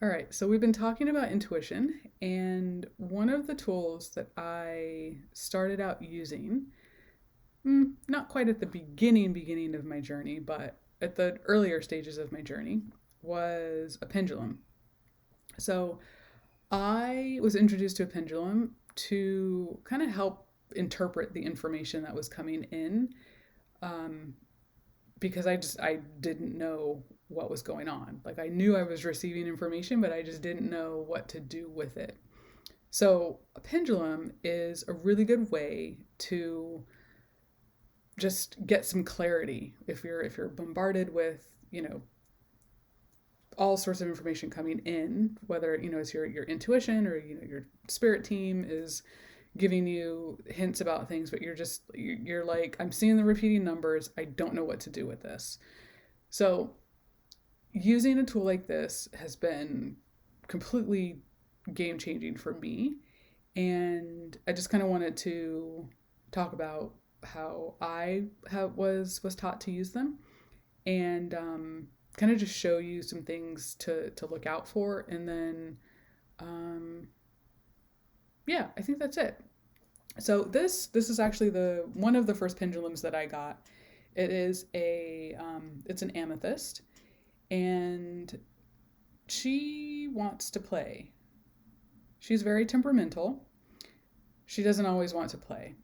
All right, so we've been talking about intuition, and one of the tools that I started out using, not quite at the beginning of my journey, but at the earlier stages of my journey, was a pendulum. So I was introduced to a pendulum to kind of help interpret the information that was coming in, um, because I didn't know what was going on. Like I knew I was receiving information, but I just didn't know what to do with it. So a pendulum is a really good way to just get some clarity if you're bombarded with all sorts of information coming in, whether it's your intuition or your spirit team is giving you hints about things, but you're like, I'm seeing the repeating numbers, I don't know what to do with this. So using a tool like this has been completely game changing for me. And I just kind of wanted to talk about how I was taught to use them, and kind of just show you some things to look out for. And then, um, yeah, I think that's it. So this is actually the one of the first pendulums that I got. It is it's an amethyst, and she wants to play. She's very temperamental. She doesn't always want to play.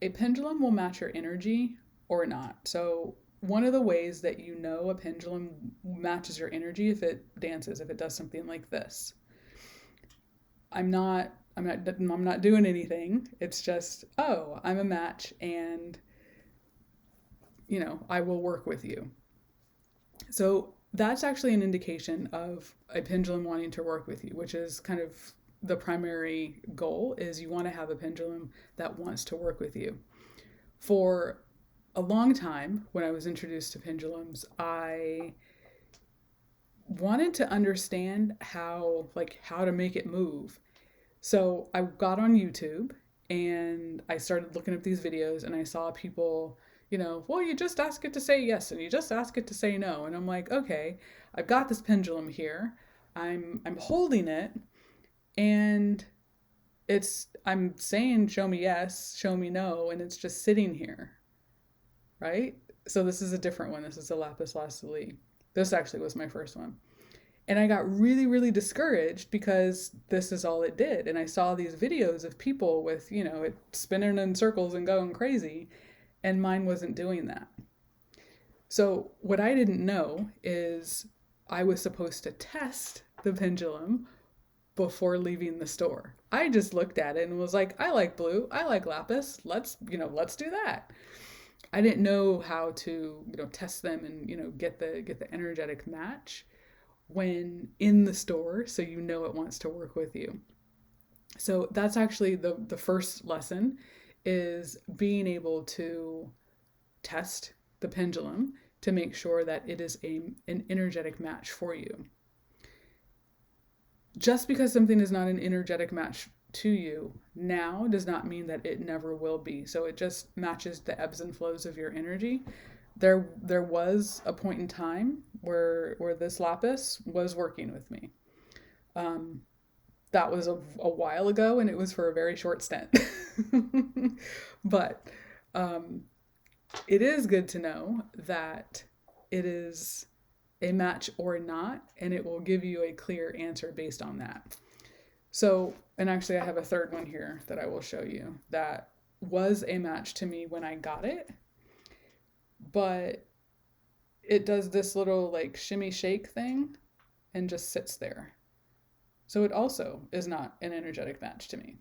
A pendulum will match your energy or not. So, one of the ways that you know a pendulum matches your energy, if it dances, if it does something like this. I'm not doing anything. It's just, oh, I'm a match, and I will work with you. So that's actually an indication of a pendulum wanting to work with you, which is kind of the primary goal. Is you want to have a pendulum that wants to work with you. For a long time, when I was introduced to pendulums, I wanted to understand how to make it move. So I got on YouTube and I started looking up these videos, and I saw people, well, you just ask it to say yes and you just ask it to say no. And I'm like, okay, I've got this pendulum here. I'm holding it, and I'm saying show me yes, show me no, and it's just sitting here, right? So this is a different one. This is a lapis lazuli. This actually was my first one. And I got really, really discouraged because this is all it did. And I saw these videos of people with, it spinning in circles and going crazy, and mine wasn't doing that. So, what I didn't know is I was supposed to test the pendulum before leaving the store. I just looked at it and was like, I like blue, I like lapis, let's do that. I didn't know how to, test them and, get the energetic match when in the store, so it wants to work with you. So that's actually the first lesson, is being able to test the pendulum to make sure that it is an energetic match for you. Just because something is not an energetic match to you now does not mean that it never will be. So it just matches the ebbs and flows of your energy. There was a point in time where this lapis was working with me. Um, that was a while ago, and it was for a very short stint. But um, it is good to know that it is a match or not, and it will give you a clear answer based on that. So, and actually, I have a third one here that I will show you that was a match to me when I got it, but it does this little like shimmy shake thing and just sits there. So, it also is not an energetic match to me.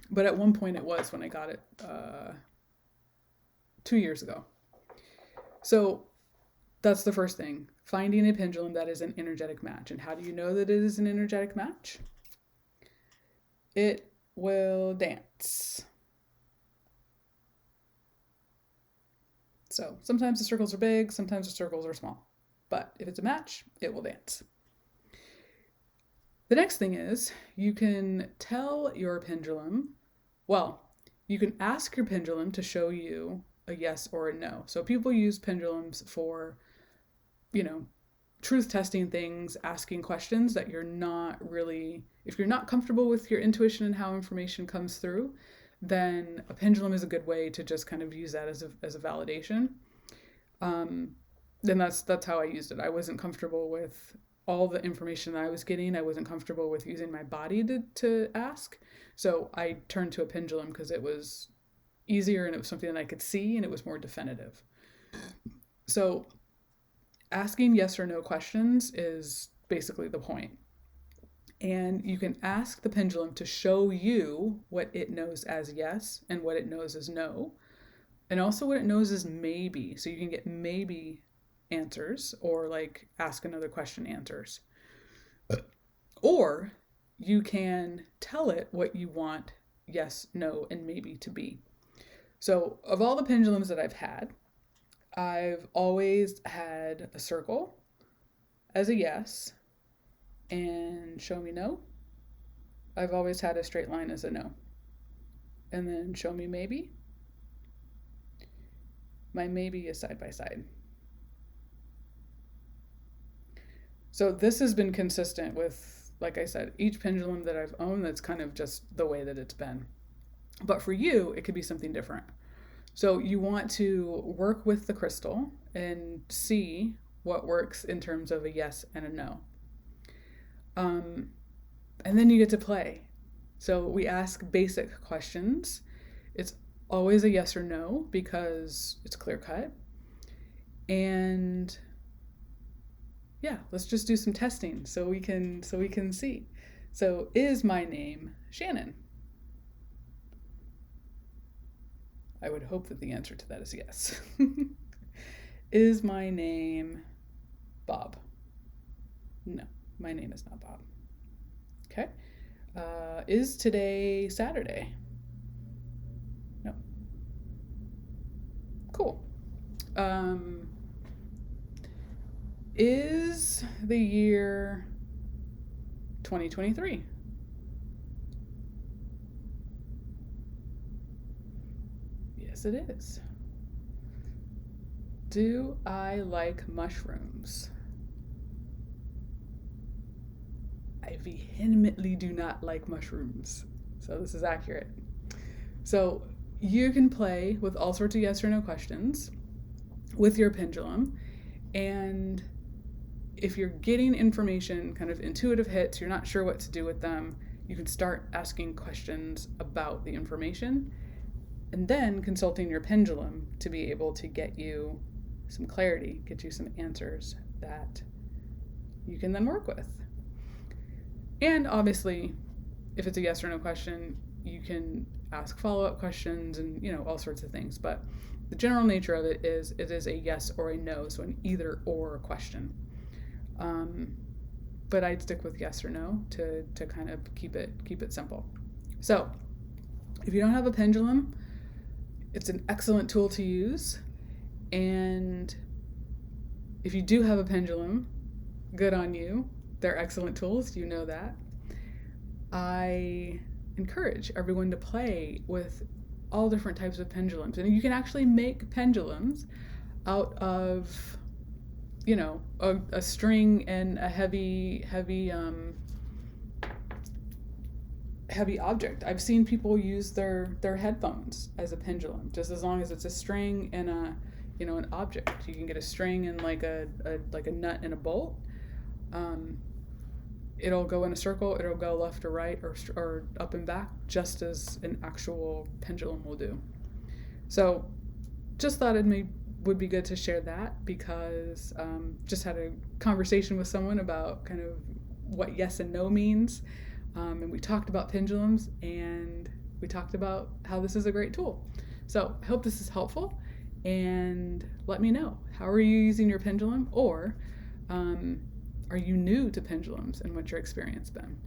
But at one point, it was when I got it 2 years ago. So, that's the first thing, finding a pendulum that is an energetic match. And how do you know that it is an energetic match? It will dance. So sometimes the circles are big, sometimes the circles are small. But if it's a match, it will dance. The next thing is you can tell your pendulum, well, you can ask your pendulum to show you a yes or a no. So people use pendulums for, you know, truth testing things, asking questions that you're not really, if you're not comfortable with your intuition and how information comes through, then a pendulum is a good way to just kind of use that as a validation. Then that's how I used it. I wasn't comfortable with all the information that I was getting. I wasn't comfortable with using my body to ask. So I turned to a pendulum because it was easier and it was something that I could see and it was more definitive. So asking yes or no questions is basically the point. And you can ask the pendulum to show you what it knows as yes and what it knows as no, and also what it knows as maybe. So you can get maybe answers or like ask another question answers. Or you can tell it what you want yes, no, and maybe to be. So of all the pendulums that I've always had a circle as a yes and show me no. I've always had a straight line as a no. And then show me maybe. My maybe is side by side. So this has been consistent with, like I said, each pendulum that I've owned, that's kind of just the way that it's been. But for you, it could be something different. So you want to work with the crystal and see what works in terms of a yes and a no. And then you get to play. So we ask basic questions. It's always a yes or no because it's clear cut. And yeah, let's just do some testing so we can see. So is my name Shannon? I would hope that the answer to that is yes. Is my name Bob? No, my name is not Bob. Okay. Is today Saturday? No. Cool. Is the year 2023? Yes, it is. Do I like mushrooms? I vehemently do not like mushrooms. So this is accurate. So you can play with all sorts of yes or no questions with your pendulum. And if you're getting information, kind of intuitive hits, you're not sure what to do with them, you can start asking questions about the information and then consulting your pendulum to be able to get you some clarity, get you some answers that you can then work with. And obviously, if it's a yes or no question, you can ask follow-up questions and, all sorts of things. But the general nature of it is a yes or a no, so an either or question. But I'd stick with yes or no to kind of keep it simple. So if you don't have a pendulum, it's an excellent tool to use. And if you do have a pendulum, good on you. They're excellent tools, you know that. I encourage everyone to play with all different types of pendulums. And you can actually make pendulums out of, a string and a heavy object. I've seen people use their headphones as a pendulum, just as long as it's a string and an object. You can get a string and like a nut and a bolt. It'll go in a circle, it'll go left or right or up and back, just as an actual pendulum will do. So just thought would be good to share that because just had a conversation with someone about kind of what yes and no means. And we talked about pendulums and we talked about how this is a great tool. So I hope this is helpful and let me know. How are you using your pendulum, or are you new to pendulums and what's your experience been?